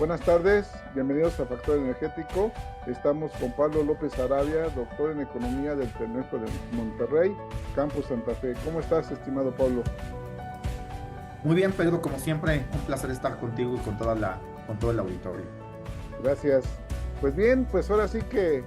Buenas tardes, bienvenidos a Factor Energético. Estamos con Pablo López Arabia, doctor en Economía del Tecnológico de Monterrey, Campus Santa Fe. ¿Cómo estás, estimado Pablo? Muy bien, Pedro, como siempre, un placer estar contigo y con todo el auditorio. Gracias. Pues bien, pues ahora sí que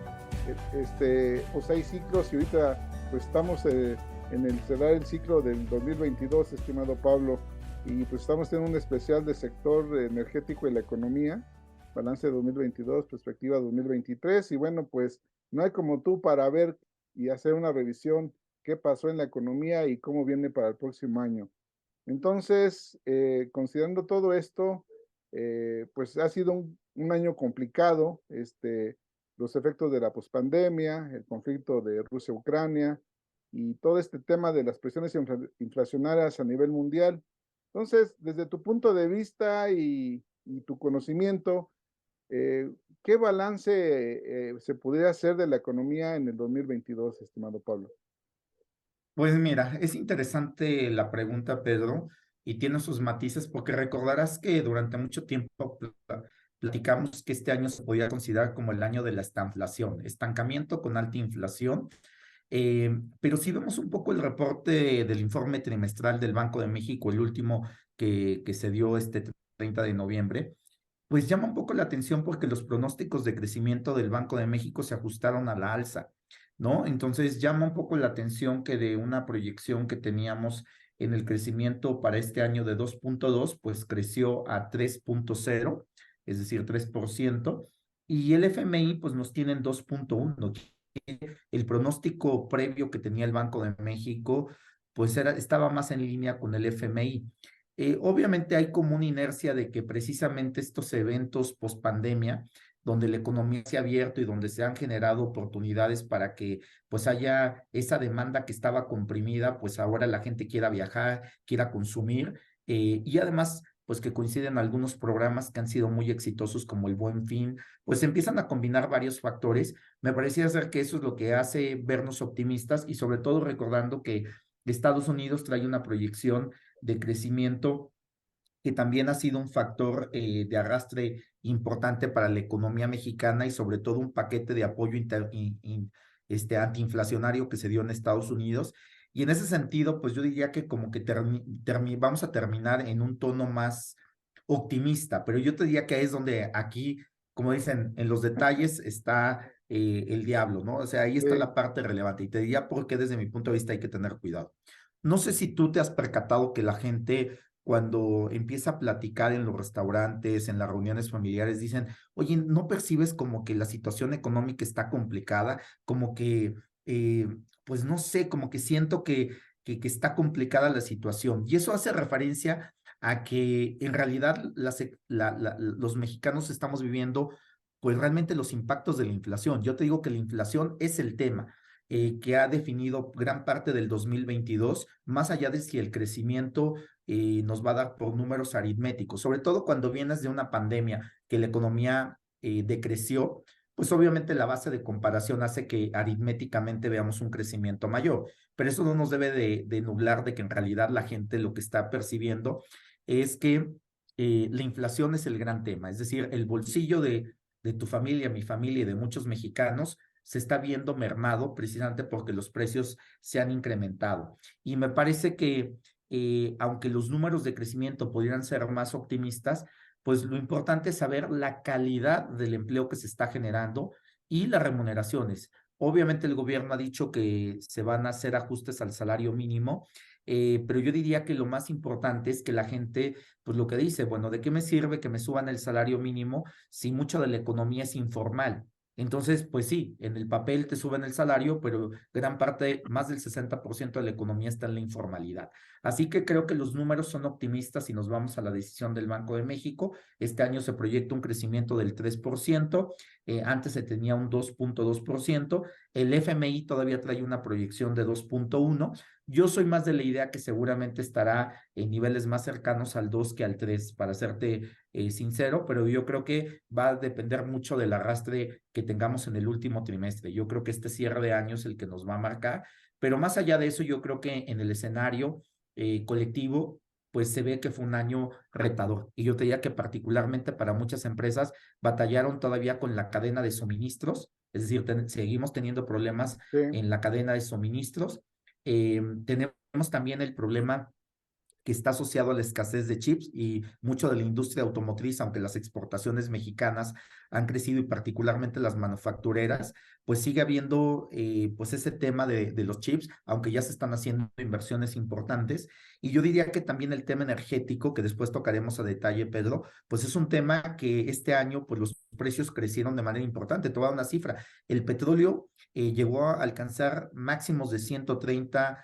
pues hay ciclos y ahorita pues estamos en el cerrar el ciclo del 2022, estimado Pablo, y pues estamos en un especial de sector energético y la economía, balance 2022, perspectiva 2023, y bueno, pues no hay como tú para ver y hacer una revisión qué pasó en la economía y cómo viene para el próximo año. Entonces, considerando todo esto, pues ha sido un año complicado, los efectos de la pospandemia, el conflicto de Rusia-Ucrania y todo este tema de las presiones inflacionarias a nivel mundial. Entonces, desde tu punto de vista y tu conocimiento, eh, ¿qué balance se podría hacer de la economía en el 2022, estimado Pablo? Pues mira, es interesante la pregunta, Pedro, y tiene sus matices porque recordarás que durante mucho tiempo platicamos que este año se podía considerar como el año de la estanflación, estancamiento con alta inflación. Pero si vemos un poco el reporte del informe trimestral del Banco de México, el último que se dio este 30 de noviembre, pues llama un poco la atención porque los pronósticos de crecimiento del Banco de México se ajustaron a la alza, ¿no? Entonces llama un poco la atención que de una proyección que teníamos en el crecimiento para este año de 2.2, pues creció a 3.0, es decir, 3%, y el FMI pues nos tiene en 2.1. El pronóstico previo que tenía el Banco de México pues estaba más en línea con el FMI. Obviamente hay como una inercia de que precisamente estos eventos post pandemia, donde la economía se ha abierto y donde se han generado oportunidades para que pues haya esa demanda que estaba comprimida, pues ahora la gente quiera viajar, quiera consumir, y además pues que coinciden algunos programas que han sido muy exitosos como el Buen Fin, pues empiezan a combinar varios factores. Me parecía ser que eso es lo que hace vernos optimistas y sobre todo recordando que Estados Unidos trae una proyección de crecimiento que también ha sido un factor de arrastre importante para la economía mexicana y sobre todo un paquete de apoyo antiinflacionario que se dio en Estados Unidos. Y en ese sentido, pues yo diría que como que vamos a terminar en un tono más optimista, pero yo te diría que es donde aquí, como dicen, en los detalles está el diablo, ¿no? O sea, ahí está Sí. la parte relevante y te diría por qué desde mi punto de vista hay que tener cuidado. No sé si tú te has percatado que la gente cuando empieza a platicar en los restaurantes, en las reuniones familiares, dicen, oye, ¿no percibes como que la situación económica está complicada? Como que, eh, pues no sé, como que siento que está complicada la situación. Y eso hace referencia a que en realidad los mexicanos estamos viviendo pues realmente los impactos de la inflación. Yo te digo que la inflación es el tema que ha definido gran parte del 2022, más allá de si el crecimiento nos va a dar por números aritméticos, sobre todo cuando vienes de una pandemia que la economía decreció, pues obviamente la base de comparación hace que aritméticamente veamos un crecimiento mayor, pero eso no nos debe de nublar de que en realidad la gente lo que está percibiendo es que la inflación es el gran tema, es decir, el bolsillo de tu familia, mi familia y de muchos mexicanos se está viendo mermado precisamente porque los precios se han incrementado. Y me parece que aunque los números de crecimiento pudieran ser más optimistas, pues lo importante es saber la calidad del empleo que se está generando y las remuneraciones. Obviamente el gobierno ha dicho que se van a hacer ajustes al salario mínimo, pero yo diría que lo más importante es que la gente, pues lo que dice, bueno, ¿de qué me sirve que me suban el salario mínimo si mucho de la economía es informal? Entonces, pues sí, en el papel te suben el salario, pero gran parte, más del 60% de la economía está en la informalidad. Así que creo que los números son optimistas si nos vamos a la decisión del Banco de México. Este año se proyecta un crecimiento del 3%, antes se tenía un 2.2%, el FMI todavía trae una proyección de 2.1%. Yo soy más de la idea que seguramente estará en niveles más cercanos al 2 que al 3, para serte sincero, pero yo creo que va a depender mucho del arrastre que tengamos en el último trimestre. Yo creo que este cierre de año es el que nos va a marcar, pero más allá de eso, yo creo que en el escenario colectivo, pues se ve que fue un año retador. Y yo te diría que particularmente para muchas empresas batallaron todavía con la cadena de suministros, es decir, seguimos teniendo problemas Sí, en la cadena de suministros. Tenemos también el problema que está asociado a la escasez de chips y mucho de la industria automotriz, aunque las exportaciones mexicanas han crecido y particularmente las manufactureras, pues sigue habiendo pues ese tema de los chips, aunque ya se están haciendo inversiones importantes. Y yo diría que también el tema energético, que después tocaremos a detalle, Pedro, pues es un tema que este año pues los precios crecieron de manera importante. Te voy a dar una cifra. El petróleo llegó a alcanzar máximos de 130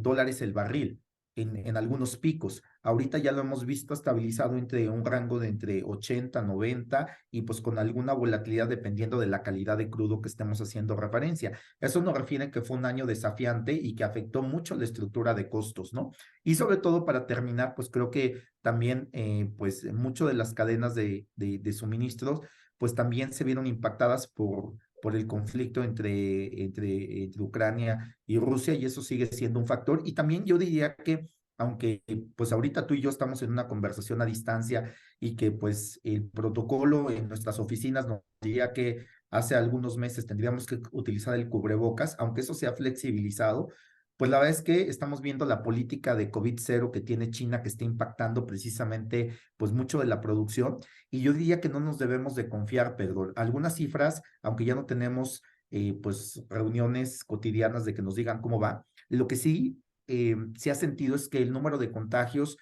dólares el barril en algunos picos. Ahorita ya lo hemos visto estabilizado entre un rango de entre 80, 90 y pues con alguna volatilidad dependiendo de la calidad de crudo que estemos haciendo referencia. Eso nos refiere que fue un año desafiante y que afectó mucho la estructura de costos, ¿no? Y sobre todo para terminar, pues creo que también pues mucho de las cadenas de suministros pues también se vieron impactadas por el conflicto entre Ucrania y Rusia, y eso sigue siendo un factor. Y también yo diría que, aunque pues ahorita tú y yo estamos en una conversación a distancia y que pues el protocolo en nuestras oficinas nos diría que hace algunos meses tendríamos que utilizar el cubrebocas, aunque eso se ha flexibilizado, pues la verdad es que estamos viendo la política de COVID-0 que tiene China que está impactando precisamente pues mucho de la producción y yo diría que no nos debemos de confiar, Pedro. Algunas cifras, aunque ya no tenemos pues reuniones cotidianas de que nos digan cómo va, lo que sí se ha sentido es que el número de contagios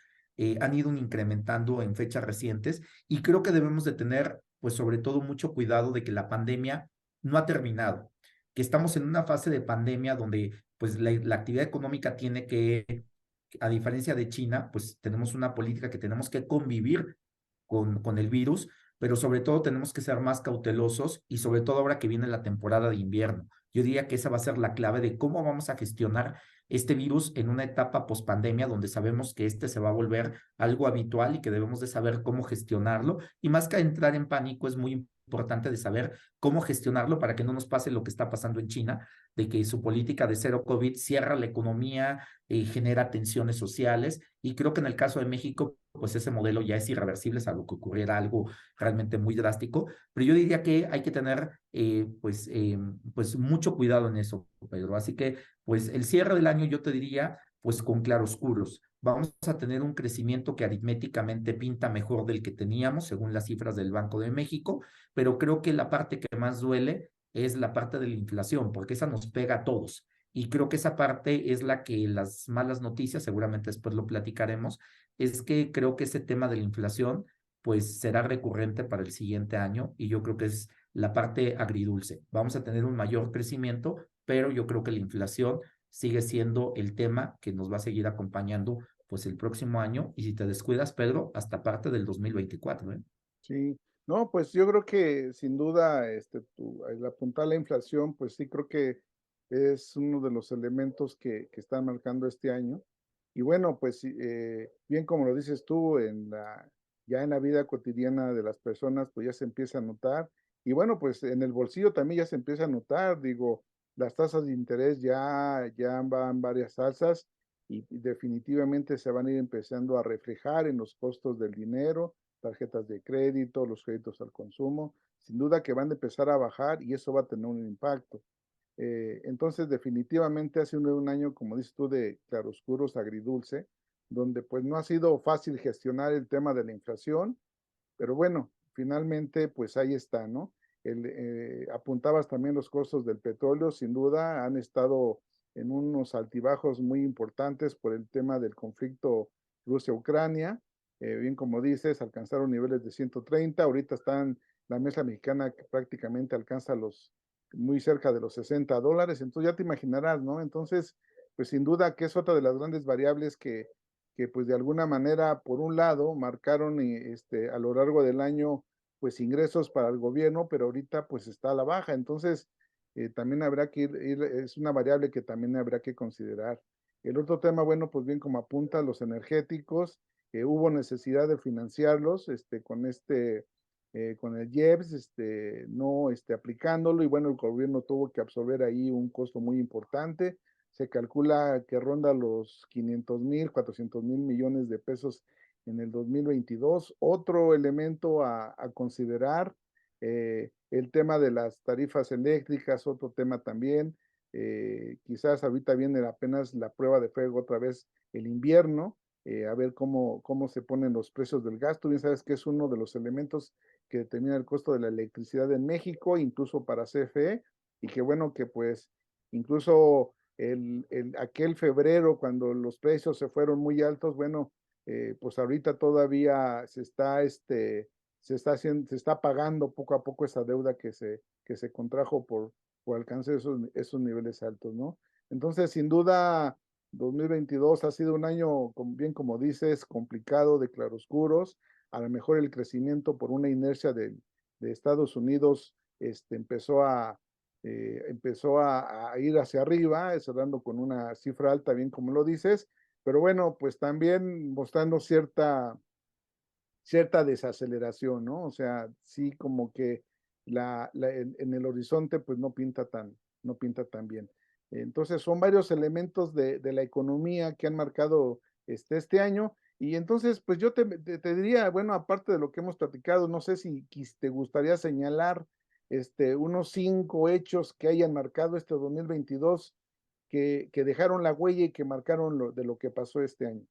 han ido incrementando en fechas recientes y creo que debemos de tener pues sobre todo mucho cuidado de que la pandemia no ha terminado, que estamos en una fase de pandemia donde pues la actividad económica tiene que, a diferencia de China, pues tenemos una política que tenemos que convivir con el virus, pero sobre todo tenemos que ser más cautelosos y sobre todo ahora que viene la temporada de invierno. Yo diría que esa va a ser la clave de cómo vamos a gestionar este virus en una etapa pospandemia donde sabemos que este se va a volver algo habitual y que debemos de saber cómo gestionarlo. Y más que entrar en pánico, es muy importante de saber cómo gestionarlo para que no nos pase lo que está pasando en China, de que su política de cero COVID cierra la economía, genera tensiones sociales y creo que en el caso de México, pues ese modelo ya es irreversible, salvo que ocurriera algo realmente muy drástico, pero yo diría que hay que tener pues mucho cuidado en eso, Pedro. Así que pues el cierre del año yo te diría pues con claroscuros. Vamos a tener un crecimiento que aritméticamente pinta mejor del que teníamos, según las cifras del Banco de México, pero creo que la parte que más duele es la parte de la inflación, porque esa nos pega a todos. Y creo que esa parte es la que las malas noticias, seguramente después lo platicaremos, es que creo que ese tema de la inflación pues será recurrente para el siguiente año y yo creo que es la parte agridulce. Vamos a tener un mayor crecimiento, pero yo creo que la inflación sigue siendo el tema que nos va a seguir acompañando pues el próximo año y si te descuidas, Pedro, hasta parte del 2024, ¿eh? sí. No, pues yo creo que sin duda, el apuntar la inflación, pues sí creo que es uno de los elementos que están marcando este año. Y bueno, pues sí, bien como lo dices tú, ya en la vida cotidiana de las personas, pues ya se empieza a notar. Y bueno, pues en el bolsillo también ya se empieza a notar, digo, las tasas de interés ya van varias alzas y definitivamente se van a ir empezando a reflejar en los costos del dinero, tarjetas de crédito, los créditos al consumo, sin duda que van a empezar a bajar y eso va a tener un impacto. Entonces, definitivamente ha sido un año, como dices tú, de claroscuros, agridulce, donde pues no ha sido fácil gestionar el tema de la inflación, pero bueno, finalmente pues ahí está, ¿no? Apuntabas también los costos del petróleo, sin duda han estado en unos altibajos muy importantes por el tema del conflicto Rusia-Ucrania. Bien como dices, alcanzaron niveles de 130, ahorita están la mesa mexicana que prácticamente alcanza muy cerca de los $60, entonces ya te imaginarás, ¿no? Entonces, pues sin duda que es otra de las grandes variables que pues de alguna manera, por un lado, marcaron a lo largo del año pues ingresos para el gobierno, pero ahorita pues está a la baja, entonces también habrá que es una variable que también habrá que considerar. El otro tema, bueno, pues bien como apunta, los energéticos, hubo necesidad de financiarlos con el IEPS, no aplicándolo, y bueno, el gobierno tuvo que absorber ahí un costo muy importante. se calcula que ronda los 500,000, 400,000 millones de pesos en el 2022. Otro elemento a considerar, el tema de las tarifas eléctricas, otro tema también. Quizás ahorita viene apenas la prueba de fuego otra vez el invierno, a ver cómo se ponen los precios del gas. Tú bien sabes que es uno de los elementos que determina el costo de la electricidad en México, incluso para CFE, y que bueno que pues incluso aquel febrero cuando los precios se fueron muy altos, bueno, pues ahorita todavía se está pagando poco a poco esa deuda que se contrajo por alcance de esos niveles altos, ¿no? Entonces, sin duda, 2022 ha sido un año, bien como dices, complicado, de claroscuros. A lo mejor el crecimiento por una inercia de Estados Unidos empezó a ir hacia arriba, cerrando con una cifra alta, bien como lo dices, pero bueno, pues también mostrando cierta desaceleración, ¿no? O sea, sí como que en el horizonte pues no pinta tan bien. Entonces son varios elementos de la economía que han marcado este año. Y entonces, pues yo te diría, bueno, aparte de lo que hemos platicado, no sé si te gustaría señalar unos 5 hechos que hayan marcado este 2022, que dejaron la huella y que marcaron de lo que pasó este año.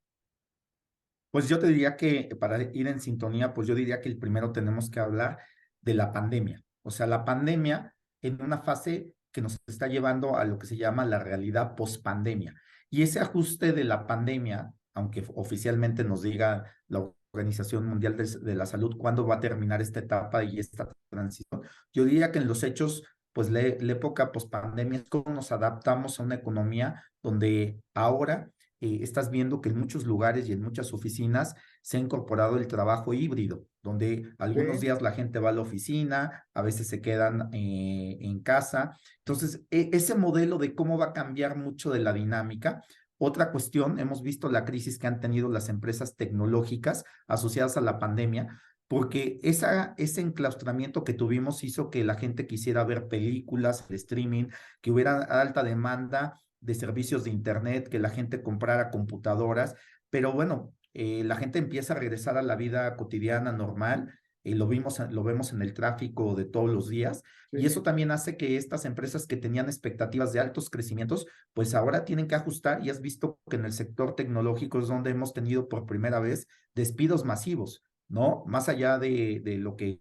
Pues yo te diría que para ir en sintonía, pues yo diría que el primero tenemos que hablar de la pandemia. O sea, la pandemia en una fase que nos está llevando a lo que se llama la realidad post-pandemia. Y ese ajuste de la pandemia, aunque oficialmente nos diga la Organización Mundial de la Salud cuándo va a terminar esta etapa y esta transición, yo diría que en los hechos, pues la época post-pandemia es cómo nos adaptamos a una economía donde ahora estás viendo que en muchos lugares y en muchas oficinas se ha incorporado el trabajo híbrido, donde algunos Sí, días la gente va a la oficina, a veces se quedan en casa. Entonces, ese modelo de cómo va a cambiar mucho de la dinámica. Otra cuestión, hemos visto la crisis que han tenido las empresas tecnológicas asociadas a la pandemia, porque ese enclaustramiento que tuvimos hizo que la gente quisiera ver películas, el streaming, que hubiera alta demanda de servicios de Internet, que la gente comprara computadoras, pero bueno, la gente empieza a regresar a la vida cotidiana normal, y lo vemos en el tráfico de todos los días, y sí. eso también hace que estas empresas que tenían expectativas de altos crecimientos, pues ahora tienen que ajustar, y has visto que en el sector tecnológico es donde hemos tenido por primera vez despidos masivos, ¿no? Más allá de lo que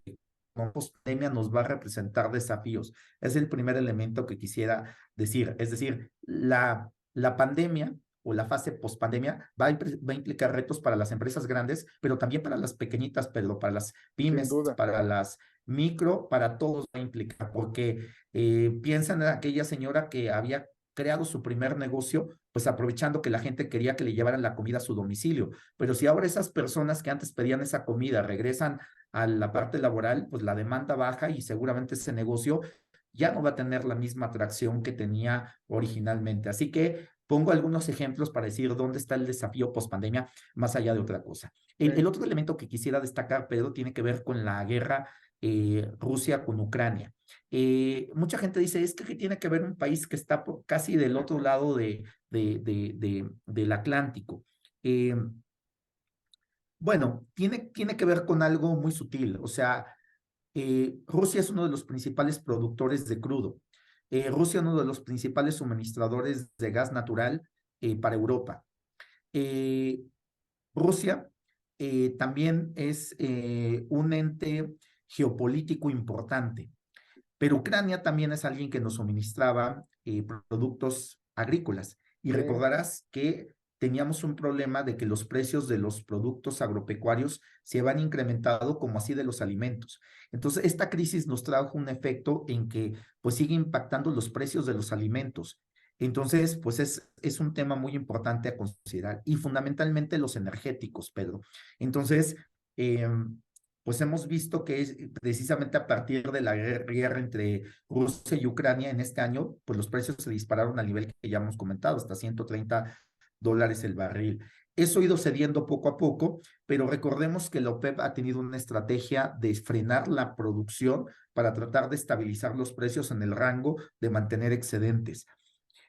con pandemia nos va a representar desafíos. Es el primer elemento que quisiera decir. Es decir, la pandemia o la fase post-pandemia va a implicar retos para las empresas grandes, pero también para las pequeñitas, pero para las Sin pymes, duda. para las micro, para todos va a implicar, porque piensan en aquella señora que había creado su primer negocio, pues aprovechando que la gente quería que le llevaran la comida a su domicilio. Pero si ahora esas personas que antes pedían esa comida regresan a la parte laboral, pues la demanda baja y seguramente ese negocio ya no va a tener la misma atracción que tenía originalmente. Así que pongo algunos ejemplos para decir dónde está el desafío post-pandemia, más allá de otra cosa. El Sí, otro elemento que quisiera destacar, Pedro, tiene que ver con la guerra Rusia con Ucrania. Mucha gente dice, es que tiene que ver un país que está casi del otro lado del Atlántico. Eh, bueno, tiene que ver con algo muy sutil, o sea, Rusia es uno de los principales productores de crudo. Rusia es uno de los principales suministradores de gas natural para Europa. Eh, Rusia también es un ente geopolítico importante, pero Ucrania también es alguien que nos suministraba productos agrícolas. Y sí, recordarás que teníamos un problema de que los precios de los productos agropecuarios se van incrementado como así de los alimentos. Entonces, esta crisis nos trajo un efecto en que pues sigue impactando los precios de los alimentos. Entonces, pues es un tema muy importante a considerar y fundamentalmente los energéticos, Pedro. Entonces, pues hemos visto que es precisamente a partir de la guerra entre Rusia y Ucrania en este año, pues los precios se dispararon al nivel que ya hemos comentado, hasta $130 el barril. Eso ha ido cediendo poco a poco, pero recordemos que la OPEP ha tenido una estrategia de frenar la producción para tratar de estabilizar los precios en el rango de mantener excedentes.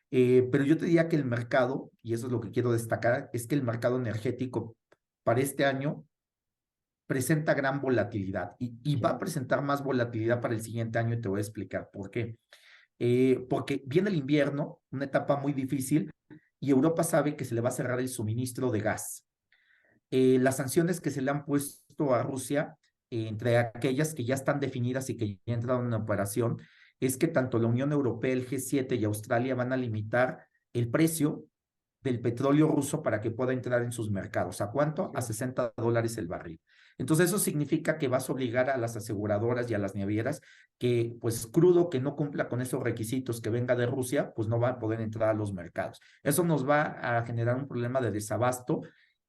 Pero yo te diría que el mercado, y eso es lo que quiero destacar, es que el mercado energético para este año presenta gran volatilidad y va a Sí, presentar más volatilidad para el siguiente año y te voy a explicar por qué. Porque viene el invierno, una etapa muy difícil, y Europa sabe que se le va a cerrar el suministro de gas. Las sanciones que se le han puesto a Rusia, entre aquellas que ya están definidas y que ya entraron en operación, es que tanto la Unión Europea, el G7 y Australia van a limitar el precio del petróleo ruso para que pueda entrar en sus mercados. ¿A cuánto? A sí, $60 el barril. Entonces eso significa que vas a obligar a las aseguradoras y a las navieras que pues crudo que no cumpla con esos requisitos que venga de Rusia, pues no va a poder entrar a los mercados. Eso nos va a generar un problema de desabasto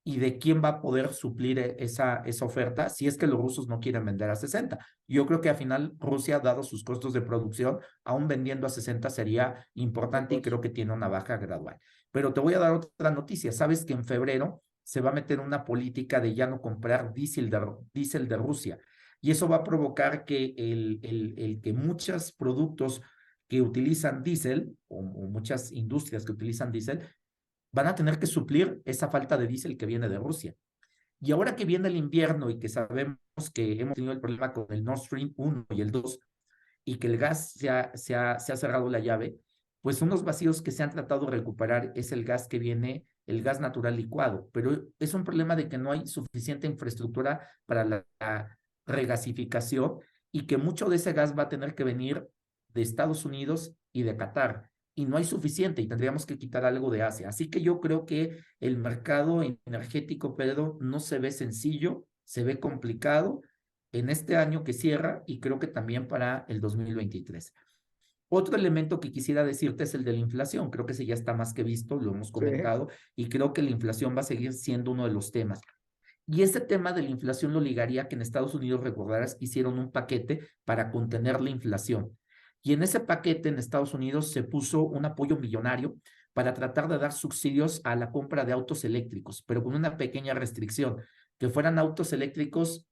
y de quién va a poder suplir esa oferta si es que los rusos no quieren vender a 60. Yo creo que al final Rusia, dado sus costos de producción, aún vendiendo a 60 sería importante y negocio. creo que tiene una baja gradual. Pero te voy a dar otra noticia. Sabes que en febrero se va a meter una política de ya no comprar diésel de Rusia. Y eso va a provocar que el que muchos productos que utilizan diésel o muchas industrias que utilizan diésel van a tener que suplir esa falta de diésel que viene de Rusia. Y ahora que viene el invierno y que sabemos que hemos tenido el problema con el Nord Stream 1 y el 2 y que el gas se ha cerrado la llave, pues unos vacíos que se han tratado de recuperar es el gas que viene, el gas natural licuado, pero es un problema de que no hay suficiente infraestructura para la regasificación y que mucho de ese gas va a tener que venir de Estados Unidos y de Qatar. Y no hay suficiente y tendríamos que quitar algo de Asia. Así que yo creo que el mercado energético, Pedro, no se ve sencillo, se ve complicado en este año que cierra y creo que también para el 2023. Otro elemento que quisiera decirte es el de la inflación. Creo que ese ya está más que visto, lo hemos Sí, comentado, y creo que la inflación va a seguir siendo uno de los temas. Y ese tema de la inflación lo ligaría que en Estados Unidos, recordarás, hicieron un paquete para contener la inflación. Y en ese paquete en Estados Unidos se puso un apoyo millonario para tratar de dar subsidios a la compra de autos eléctricos, pero con una pequeña restricción, que fueran autos eléctricos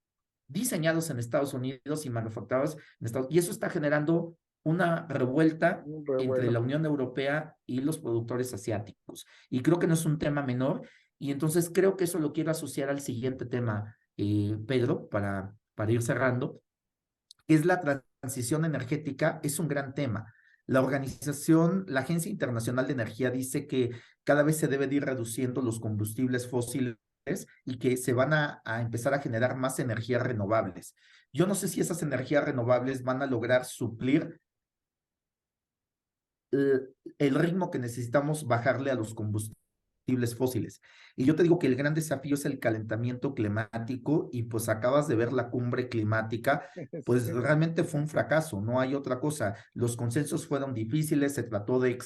diseñados en Estados Unidos y manufacturados en Estados Unidos. Y eso está generando una revuelta un entre revuelo. la Unión Europea y los productores asiáticos. Y creo que no es un tema menor. Y entonces creo que eso lo quiero asociar al siguiente tema, Pedro, para ir cerrando, que es la transición energética, es un gran tema. La organización, la Agencia Internacional de Energía dice que cada vez se debe de ir reduciendo los combustibles fósiles y que se van a empezar a generar más energías renovables. Yo no sé si esas energías renovables van a lograr suplir el ritmo que necesitamos bajarle a los combustibles fósiles. Y yo te digo que el gran desafío es el calentamiento climático y pues acabas de ver la cumbre climática, pues Sí, realmente fue un fracaso, no hay otra cosa. Los consensos fueron difíciles, se trató de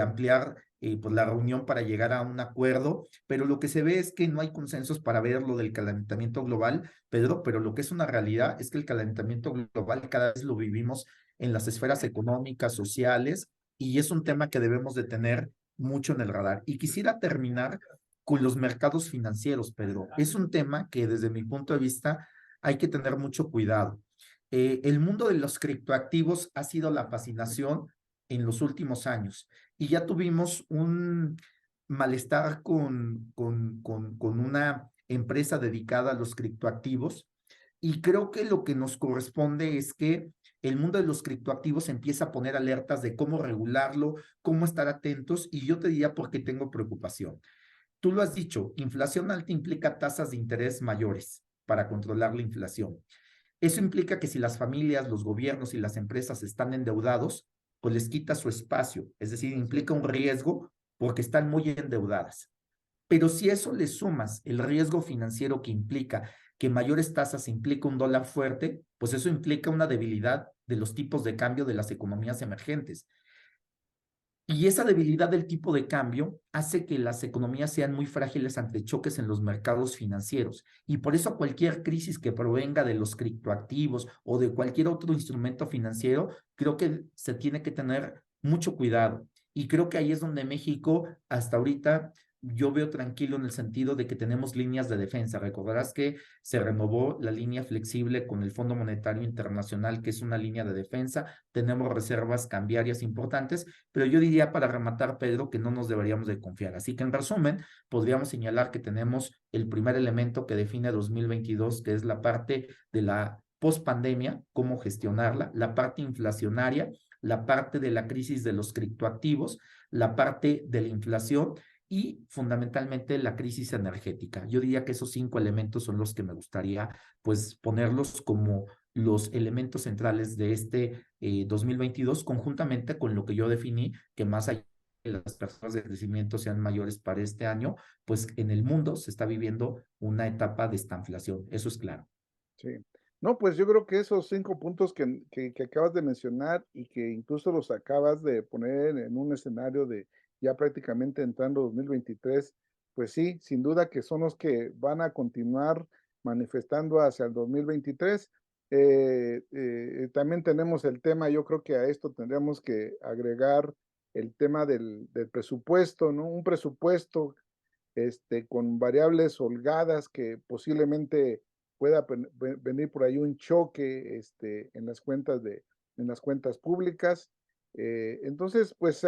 ampliar pues la reunión para llegar a un acuerdo, pero lo que se ve es que no hay consensos para ver lo del calentamiento global, Pedro, pero lo que es una realidad es que el calentamiento global cada vez lo vivimos en las esferas económicas, sociales, y es un tema que debemos de tener mucho en el radar. Y quisiera terminar con los mercados financieros, Pedro. Es un tema que desde mi punto de vista hay que tener mucho cuidado. El mundo de los criptoactivos ha sido la fascinación en los últimos años y ya tuvimos un malestar con una empresa dedicada a los criptoactivos y creo que lo que nos corresponde es que el mundo de los criptoactivos empieza a poner alertas de cómo regularlo, cómo estar atentos, y yo te diría por qué tengo preocupación. Tú lo has dicho, inflación alta implica tasas de interés mayores para controlar la inflación. Eso implica que si las familias, los gobiernos y las empresas están endeudados, pues les quita su espacio, es decir, así es. implica un riesgo porque están muy endeudadas. Pero si a eso le sumas el riesgo financiero que implica que mayores tasas implica un dólar fuerte, pues eso implica una debilidad de los tipos de cambio de las economías emergentes. Y esa debilidad del tipo de cambio hace que las economías sean muy frágiles ante choques en los mercados financieros. Y por eso cualquier crisis que provenga de los criptoactivos o de cualquier otro instrumento financiero, creo que se tiene que tener mucho cuidado. Y creo que ahí es donde México hasta ahorita yo veo tranquilo en el sentido de que tenemos líneas de defensa. Recordarás que se renovó la línea flexible con el Fondo Monetario Internacional, que es una línea de defensa. Tenemos reservas cambiarias importantes, pero yo diría para rematar, Pedro, que no nos deberíamos de confiar. Así que en resumen, podríamos señalar que tenemos el primer elemento que define 2022, que es la parte de la pospandemia, cómo gestionarla, la parte inflacionaria, la parte de la crisis de los criptoactivos, la parte de la inflación y fundamentalmente la crisis energética. Yo diría que esos 5 elementos son los que me gustaría pues ponerlos como los elementos centrales de este 2022, conjuntamente con lo que yo definí, que más allá de las personas de crecimiento sean mayores para este año, pues en el mundo se está viviendo una etapa de estanflación, eso es claro. Sí. No, pues yo creo que esos 5 puntos que acabas de mencionar y que incluso los acabas de poner en un escenario de ya prácticamente entrando 2023, pues sí, sin duda que son los que van a continuar manifestando hacia el 2023. También tenemos el tema, yo creo que a esto tendríamos que agregar el tema del presupuesto, ¿no? Un presupuesto con variables holgadas que posiblemente pueda venir por ahí un choque en las cuentas públicas. Entonces, pues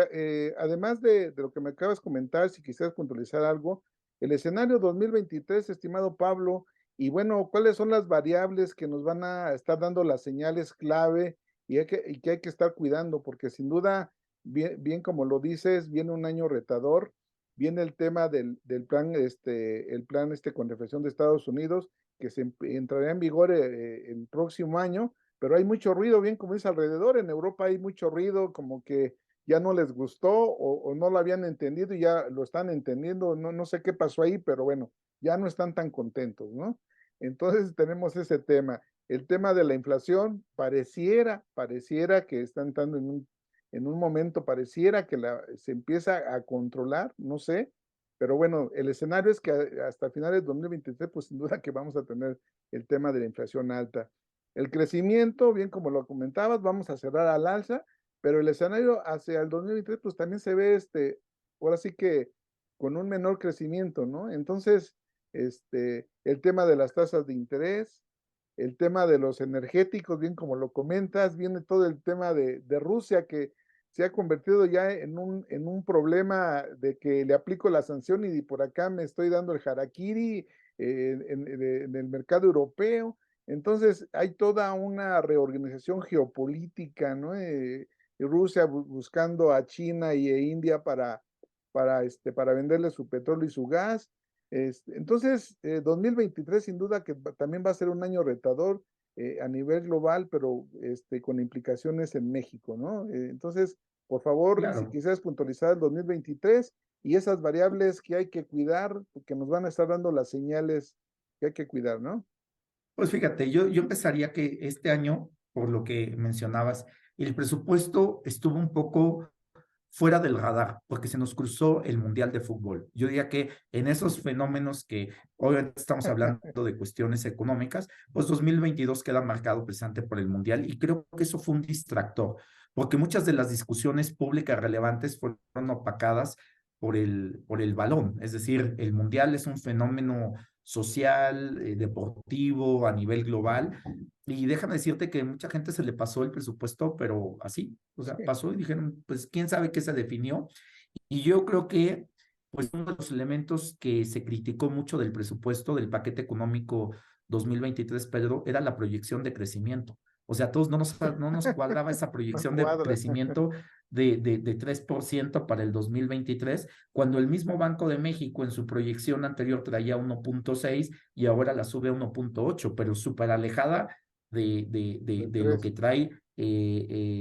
además de lo que me acabas de comentar, si quisieras puntualizar algo, el escenario 2023, estimado Pablo, y bueno, ¿cuáles son las variables que nos van a estar dando las señales clave y que hay que estar cuidando? Porque sin duda, bien como lo dices, viene un año retador, viene el tema del plan, el plan con reflexión de Estados Unidos, que entrará en vigor el próximo año, pero hay mucho ruido, bien como dice alrededor, en Europa hay mucho ruido, como que ya no les gustó o no lo habían entendido y ya lo están entendiendo, no sé qué pasó ahí, pero bueno, ya no están tan contentos, ¿no? Entonces tenemos ese tema. El tema de la inflación pareciera que está entrando en un momento pareciera que se empieza a controlar, no sé, pero bueno, el escenario es que hasta finales de 2023, pues sin duda que vamos a tener el tema de la inflación alta. El crecimiento, bien como lo comentabas, vamos a cerrar al alza, pero el escenario hacia el 2023, pues también se ve, ahora sí que con un menor crecimiento, ¿no? Entonces, el tema de las tasas de interés, el tema de los energéticos, bien como lo comentas, viene todo el tema de Rusia que se ha convertido ya en un problema de que le aplico la sanción y por acá me estoy dando el harakiri en el mercado europeo. Entonces hay toda una reorganización geopolítica, ¿no? Rusia buscando a China y a India para venderle su petróleo y su gas. Entonces, 2023 sin duda que también va a ser un año retador a nivel global, pero con implicaciones en México, ¿no? Entonces, por favor, si Claro. quisieras puntualizar el 2023 y esas variables que hay que cuidar, que nos van a estar dando las señales que hay que cuidar, ¿no? Pues fíjate, yo empezaría que este año, por lo que mencionabas, el presupuesto estuvo un poco fuera del radar, porque se nos cruzó el Mundial de Fútbol. Yo diría que en esos fenómenos que obviamente estamos hablando de cuestiones económicas, pues 2022 queda marcado precisamente por el Mundial y creo que eso fue un distractor, porque muchas de las discusiones públicas relevantes fueron opacadas por el balón, es decir, el Mundial es un fenómeno social, deportivo, a nivel global, y déjame decirte que mucha gente se le pasó el presupuesto, pero así, o sea, Sí, pasó y dijeron, pues quién sabe qué se definió. Y yo creo que, pues uno de los elementos que se criticó mucho del presupuesto del paquete económico 2023, Pedro, era la proyección de crecimiento. O sea, a todos no nos cuadraba esa no proyección de cuadra. crecimiento de 3% para el 2023, cuando el mismo Banco de México en su proyección anterior traía 1.6 y ahora la sube a 1.8, pero súper alejada Del de lo 3. que trae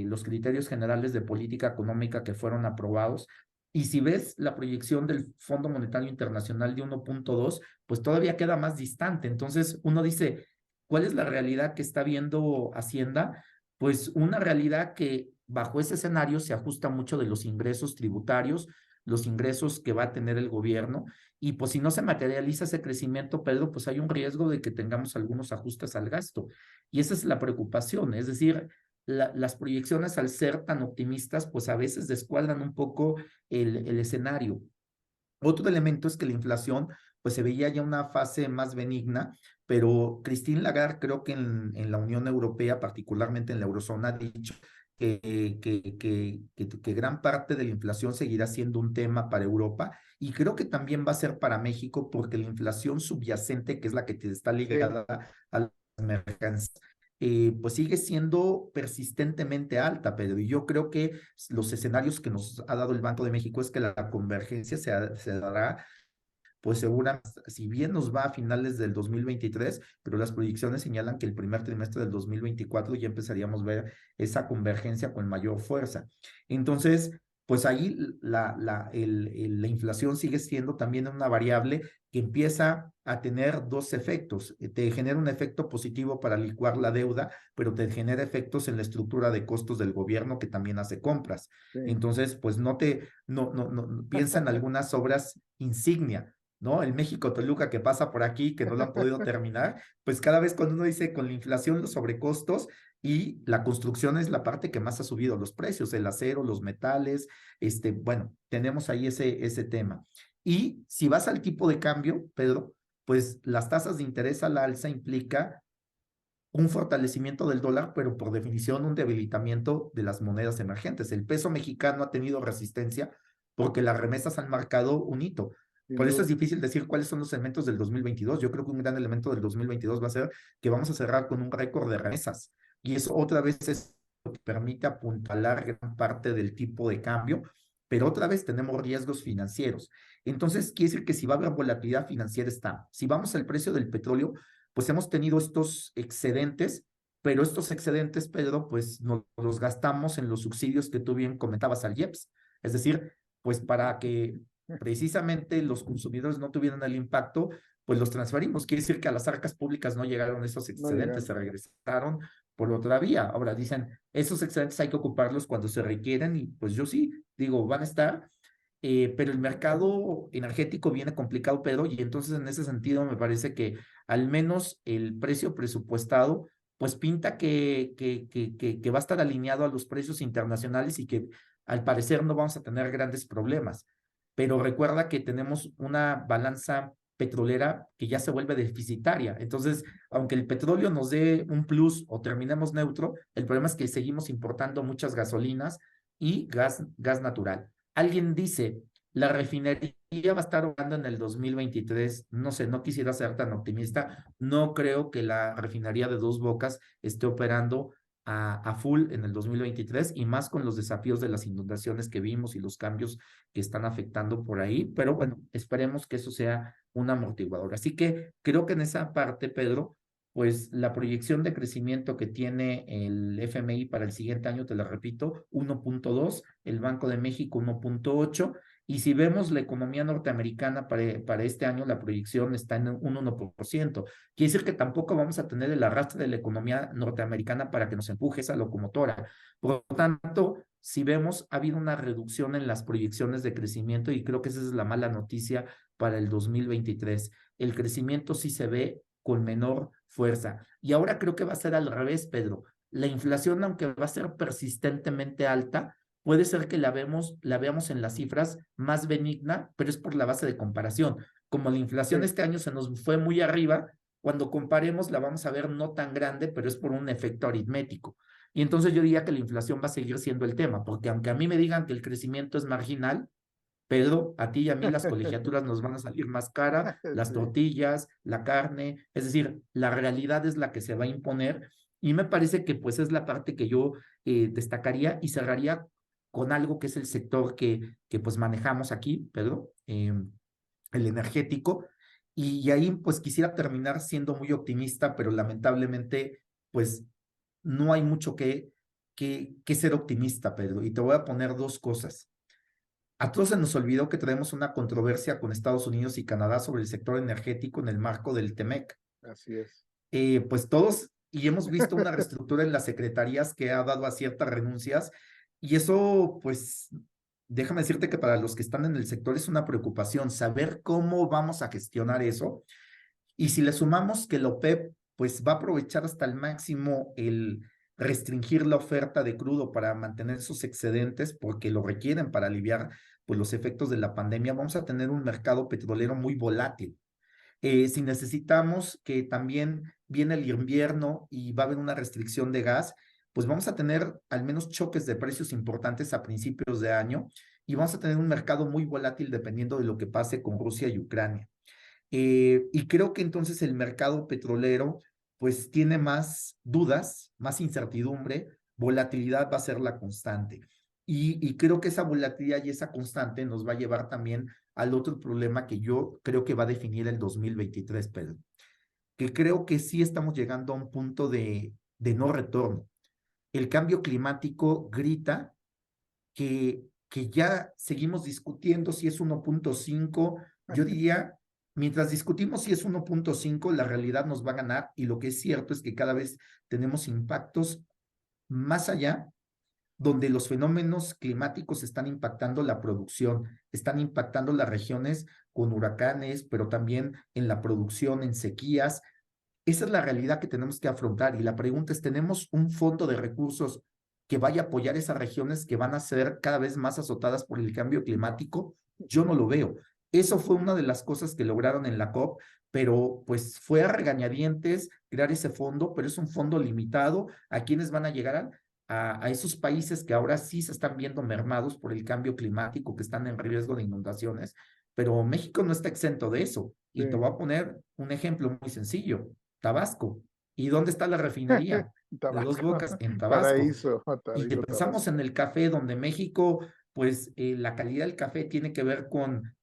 los criterios generales de política económica que fueron aprobados. Y si ves la proyección del Fondo Monetario Internacional de 1.2, pues todavía queda más distante. Entonces uno dice, ¿cuál es la realidad que está viendo Hacienda? Pues una realidad que bajo ese escenario se ajusta mucho de los ingresos tributarios, los ingresos que va a tener el gobierno, y pues si no se materializa ese crecimiento, Pedro, pues hay un riesgo de que tengamos algunos ajustes al gasto. Y esa es la preocupación, es decir, las proyecciones al ser tan optimistas, pues a veces descuadran un poco el escenario. Otro elemento es que la inflación, pues se veía ya una fase más benigna, pero Christine Lagarde creo que en la Unión Europea, particularmente en la eurozona, ha dicho que gran parte de la inflación seguirá siendo un tema para Europa y creo que también va a ser para México porque la inflación subyacente, que es la que te está Sí, ligada a las mercancías, pues sigue siendo persistentemente alta, Pedro. Y yo creo que los escenarios que nos ha dado el Banco de México es que la convergencia se dará, pues seguramente, si bien nos va a finales del 2023, pero las proyecciones señalan que el primer trimestre del 2024 ya empezaríamos a ver esa convergencia con mayor fuerza. Entonces, pues ahí la inflación sigue siendo también una variable que empieza a tener dos efectos. Te genera un efecto positivo para licuar la deuda, pero te genera efectos en la estructura de costos del gobierno que también hace compras. sí. Entonces, pues no piensa en algunas obras insignia, ¿no? El México-Toluca que pasa por aquí, que no lo han podido terminar, pues cada vez cuando uno dice con la inflación, los sobrecostos y la construcción es la parte que más ha subido los precios, el acero, los metales, bueno, tenemos ahí ese tema. Y si vas al tipo de cambio, Pedro, pues las tasas de interés a la alza implica un fortalecimiento del dólar, pero por definición un debilitamiento de las monedas emergentes. El peso mexicano ha tenido resistencia porque las remesas han marcado un hito. Sin Por eso es duda. difícil decir cuáles son los elementos del 2022. Yo creo que un gran elemento del 2022 va a ser que vamos a cerrar con un récord de remesas. Y eso otra vez es lo que permite apuntalar gran parte del tipo de cambio, pero otra vez tenemos riesgos financieros. Entonces, quiere decir que si va a haber volatilidad financiera está. Si vamos al precio del petróleo, pues hemos tenido estos excedentes, pero estos excedentes, Pedro, pues nos los gastamos en los subsidios que tú bien comentabas al IEPS. Es decir, pues para que precisamente los consumidores no tuvieran el impacto, pues los transferimos. Quiere decir que a las arcas públicas no llegaron esos No excedentes, llegaron. se regresaron por otra vía. Ahora dicen, esos excedentes hay que ocuparlos cuando se requieren y pues yo sí, digo, van a estar, pero el mercado energético viene complicado, Pedro, y entonces en ese sentido me parece que al menos el precio presupuestado, pues pinta que va a estar alineado a los precios internacionales y que al parecer no vamos a tener grandes problemas. Pero recuerda que tenemos una balanza petrolera que ya se vuelve deficitaria. Entonces, aunque el petróleo nos dé un plus o terminemos neutro, el problema es que seguimos importando muchas gasolinas y gas natural. Alguien dice, la refinería va a estar operando en el 2023. No sé, no quisiera ser tan optimista. No creo que la refinería de Dos Bocas esté operando a full en el 2023 y más con los desafíos de las inundaciones que vimos y los cambios que están afectando por ahí. Pero bueno, esperemos que eso sea un amortiguador. Así que creo que en esa parte, Pedro, pues la proyección de crecimiento que tiene el FMI para el siguiente año, te la repito, 1.2, el Banco de México 1.8, y si vemos la economía norteamericana para este año, la proyección está en un 1%. Quiere decir que tampoco vamos a tener el arrastre de la economía norteamericana para que nos empuje esa locomotora. Por lo tanto, si vemos, ha habido una reducción en las proyecciones de crecimiento y creo que esa es la mala noticia para el 2023. El crecimiento sí se ve con menor fuerza. Y ahora creo que va a ser al revés, Pedro. La inflación, aunque va a ser persistentemente alta, puede ser que la veamos en las cifras más benigna, pero es por la base de comparación. Como la inflación Sí, este año se nos fue muy arriba, cuando comparemos la vamos a ver no tan grande, pero es por un efecto aritmético. Y entonces yo diría que la inflación va a seguir siendo el tema, porque aunque a mí me digan que el crecimiento es marginal, Pedro, a ti y a mí las colegiaturas nos van a salir más cara, las sí. tortillas, la carne, es decir, la realidad es la que se va a imponer y me parece que pues es la parte que yo destacaría y cerraría con algo que es el sector que pues manejamos aquí, Pedro, el energético, y ahí pues quisiera terminar siendo muy optimista, pero lamentablemente pues no hay mucho que ser optimista, Pedro, y te voy a poner dos cosas. A todos se nos olvidó que tenemos una controversia con Estados Unidos y Canadá sobre el sector energético en el marco del TEMEC. Así es. Pues todos, y hemos visto una reestructura en las secretarías que ha dado a ciertas renuncias, y eso, pues, déjame decirte que para los que están en el sector es una preocupación saber cómo vamos a gestionar eso, y si le sumamos que la OPEP, pues, va a aprovechar hasta el máximo el restringir la oferta de crudo para mantener sus excedentes, porque lo requieren para aliviar pues los efectos de la pandemia, vamos a tener un mercado petrolero muy volátil. Si necesitamos que también viene el invierno y va a haber una restricción de gas, pues vamos a tener al menos choques de precios importantes a principios de año y vamos a tener un mercado muy volátil dependiendo de lo que pase con Rusia y Ucrania. Y creo que entonces el mercado petrolero pues tiene más dudas, más incertidumbre, volatilidad va a ser la constante. Y creo que esa volatilidad y esa constante nos va a llevar también al otro problema que yo creo que va a definir el 2023, Pedro, que creo que sí estamos llegando a un punto de no retorno. El cambio climático grita que ya seguimos discutiendo si es 1.5. Yo diría, mientras discutimos si es 1.5, la realidad nos va a ganar y lo que es cierto es que cada vez tenemos impactos más allá, donde los fenómenos climáticos están impactando la producción, están impactando las regiones con huracanes, pero también en la producción, en sequías. Esa es la realidad que tenemos que afrontar y la pregunta es, ¿tenemos un fondo de recursos que vaya a apoyar esas regiones que van a ser cada vez más azotadas por el cambio climático? Yo no lo veo. Eso fue una de las cosas que lograron en la COP, pero pues fue a regañadientes crear ese fondo, pero es un fondo limitado a quienes van a llegar a esos países que ahora sí se están viendo mermados por el cambio climático, que están en riesgo de inundaciones, pero México no está exento de eso. Y te Sí. voy a poner un ejemplo muy sencillo. Tabasco. ¿Y dónde está la refinería de Dos Tabasco, Bocas? En Tabasco. paraíso, Y si paraíso, pensamos Tabasco. en el café, donde México, pues la calidad del café tiene que ver con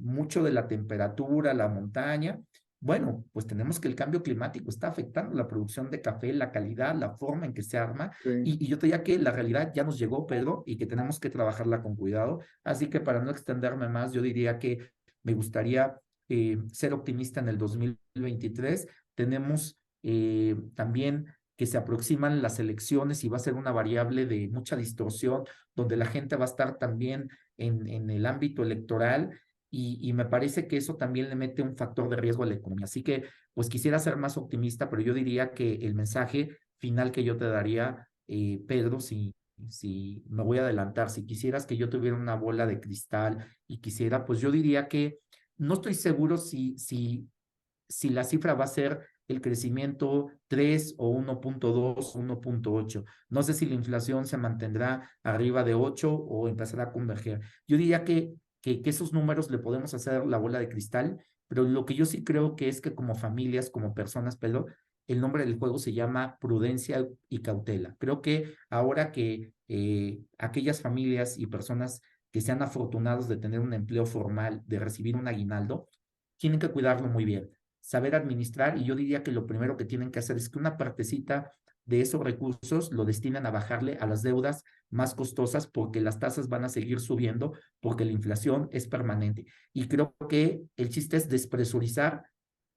mucho de la temperatura, la montaña. Bueno, pues tenemos que el cambio climático está afectando la producción de café, la calidad, la forma en que se arma. Sí. Y yo te diría que la realidad ya nos llegó, Pedro, y que tenemos que trabajarla con cuidado. Así que para no extenderme más, yo diría que me gustaría ser optimista en el 2023. Tenemos también que se aproximan las elecciones y va a ser una variable de mucha distorsión, donde la gente va a estar también en el ámbito electoral y me parece que eso también le mete un factor de riesgo a la economía. Así que, pues quisiera ser más optimista, pero yo diría que el mensaje final que yo te daría, Pedro, si me voy a adelantar, si quisieras que yo tuviera una bola de cristal y quisiera, pues yo diría que no estoy seguro si la cifra va a ser el crecimiento 3 o 1.2, 1.8. No sé si la inflación se mantendrá arriba de 8 o empezará a converger. Yo diría que esos números le podemos hacer la bola de cristal, pero lo que yo sí creo que es que como familias, como personas, Pedro, el nombre del juego se llama prudencia y cautela. Creo que ahora que aquellas familias y personas que sean afortunados de tener un empleo formal, de recibir un aguinaldo, tienen que cuidarlo muy bien, saber administrar, y yo diría que lo primero que tienen que hacer es que una partecita de esos recursos lo destinan a bajarle a las deudas más costosas porque las tasas van a seguir subiendo porque la inflación es permanente. Y creo que el chiste es despresurizar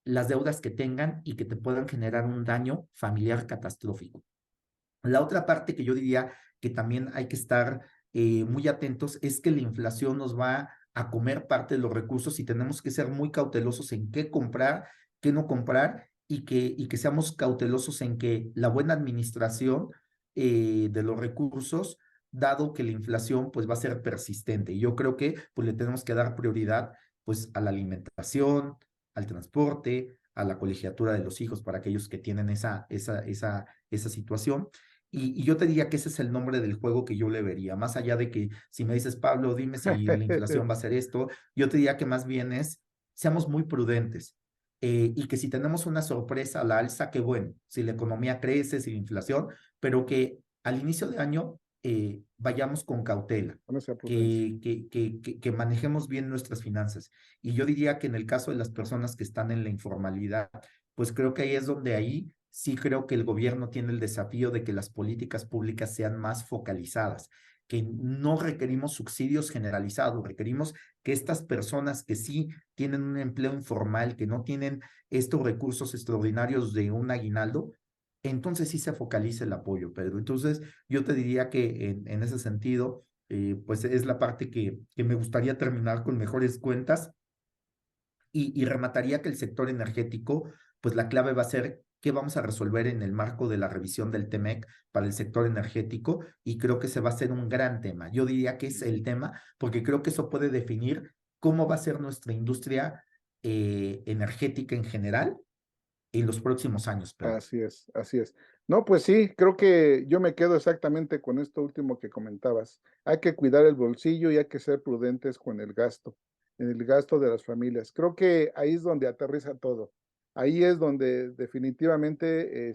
las deudas que tengan y que te puedan generar un daño familiar catastrófico. La otra parte que yo diría que también hay que estar muy atentos es que la inflación nos va a comer parte de los recursos y tenemos que ser muy cautelosos en qué comprar, qué no comprar y que seamos cautelosos en que la buena administración de los recursos, dado que la inflación pues va a ser persistente. Y yo creo que pues le tenemos que dar prioridad pues a la alimentación, al transporte, a la colegiatura de los hijos para aquellos que tienen esa situación. Y yo te diría que ese es el nombre del juego que yo le vería, más allá de que si me dices, Pablo, dime si la inflación va a ser esto, yo te diría que más bien es, seamos muy prudentes y que si tenemos una sorpresa a la alza, qué bueno, si la economía crece, si la inflación, pero que al inicio de año vayamos con cautela, Con esa prudencia. que manejemos bien nuestras finanzas. Y yo diría que en el caso de las personas que están en la informalidad, pues creo que ahí es donde ahí sí creo que el gobierno tiene el desafío de que las políticas públicas sean más focalizadas, que no requerimos subsidios generalizados, requerimos que estas personas que sí tienen un empleo informal, que no tienen estos recursos extraordinarios de un aguinaldo, entonces sí se focalice el apoyo, Pedro. Entonces yo te diría que en ese sentido, pues es la parte que me gustaría terminar con mejores cuentas y remataría que el sector energético, pues la clave va a ser qué vamos a resolver en el marco de la revisión del TEMEC para el sector energético, y creo que ese va a ser un gran tema. Yo diría que es el tema, porque creo que eso puede definir cómo va a ser nuestra industria energética en general en los próximos años. Pedro. Así es, así es. No, pues sí, creo que yo me quedo exactamente con esto último que comentabas. Hay que cuidar el bolsillo y hay que ser prudentes con el gasto, en el gasto de las familias. Creo que ahí es donde aterriza todo. Ahí es donde definitivamente,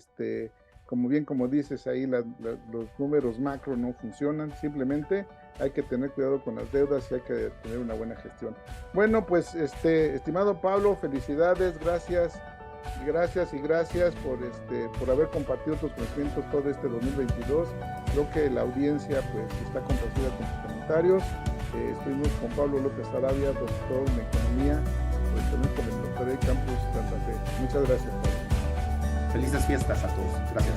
como bien como dices, ahí los números macro no funcionan. Simplemente hay que tener cuidado con las deudas y hay que tener una buena gestión. Bueno, pues, estimado Pablo, felicidades, gracias. Gracias por haber compartido tus conocimientos todo este 2022. Creo que la audiencia pues está complacida con tus comentarios. Estuvimos con Pablo López Arabia, doctor en Economía, por el Monterrey Campus Santa Fe. Muchas gracias, Pablo. Felices fiestas a todos. Gracias.